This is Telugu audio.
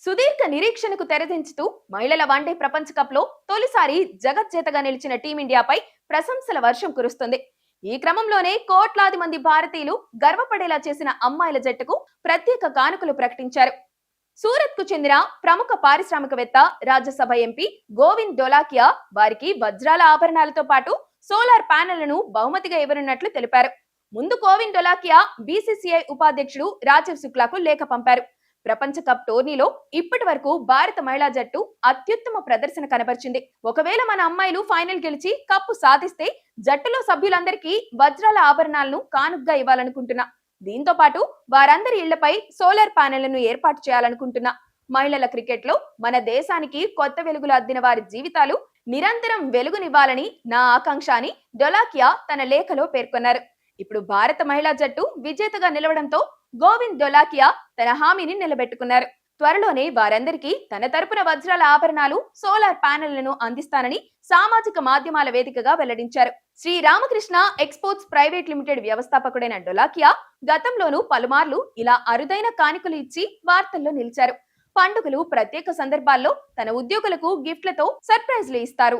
సుదీర్ఘ నిరీక్షణకు తెరదించుతూ మహిళల వన్డే ప్రపంచ కప్ లో తొలిసారి జగజ్జేతగా నిలిచిన టీమిండియాపై ప్రశంసల వర్షం కురుస్తుంది. ఈ క్రమంలోనే కోట్లాది మంది భారతీయులు గర్వపడేలా చేసిన అమ్మాయిల జట్టుకు ప్రత్యేక కానుకలు ప్రకటించారు. సూరత్ కు చెందిన ప్రముఖ పారిశ్రామికవేత్త, రాజ్యసభ ఎంపీ గోవింద్ డోలాకియా వారికి వజ్రాల ఆభరణాలతో పాటు సోలార్ ప్యానెళ్లను బహుమతిగా ఇవ్వనున్నట్లు తెలిపారు. ముందు గోవింద్ డోలాకియా బీసీసీఐ ఉపాధ్యక్షుడు రాజీవ్ శుక్లాకు లేఖ పంపారు. ప్రపంచ కప్ టోర్నీలో ఇప్పటి వరకు భారత మహిళా జట్టు అత్యుత్తమ ప్రదర్శన కనబరిచింది. ఒకవేళ మన అమ్మాయిలు ఫైనల్ గెలిచి కప్పు సాధిస్తే జట్టులో సభ్యులందరికీ వజ్రాల ఆభరణాలను కానుగ్గా ఇవ్వాలనుకుంటున్నా. దీంతో పాటు వారందరి ఇళ్లపై సోలార్ ప్యానెళ్లను ఏర్పాటు చేయాలనుకుంటున్నా. మహిళల క్రికెట్ లో మన దేశానికి కొత్త వెలుగులు అద్దిన వారి జీవితాలు నిరంతరం వెలుగునివ్వాలని నా ఆకాంక్ష అని డొలాకియా తన లేఖలో పేర్కొన్నారు. ఇప్పుడు భారత మహిళా జట్టు విజేతగా నిలవడంతో గోవింద్ డొలాకియా తన హామీని నిలబెట్టుకున్నారు. త్వరలోనే వారందరికీ తన తరపున వజ్రాల ఆభరణాలు, సోలార్ ప్యానెళ్లను అందిస్తానని సామాజిక మాధ్యమాల వేదికగా వెల్లడించారు. Shri Ramakrishna exports private limited వ్యవస్థాపకుడైన డొలాకియా గతంలోనూ పలుమార్లు ఇలా అరుదైన కానుకలు ఇచ్చి వార్తల్లో నిలిచారు. పండుగలు, ప్రత్యేక సందర్భాల్లో తన ఉద్యోగులకు గిఫ్ట్లతో సర్ప్రైజ్లు ఇస్తారు.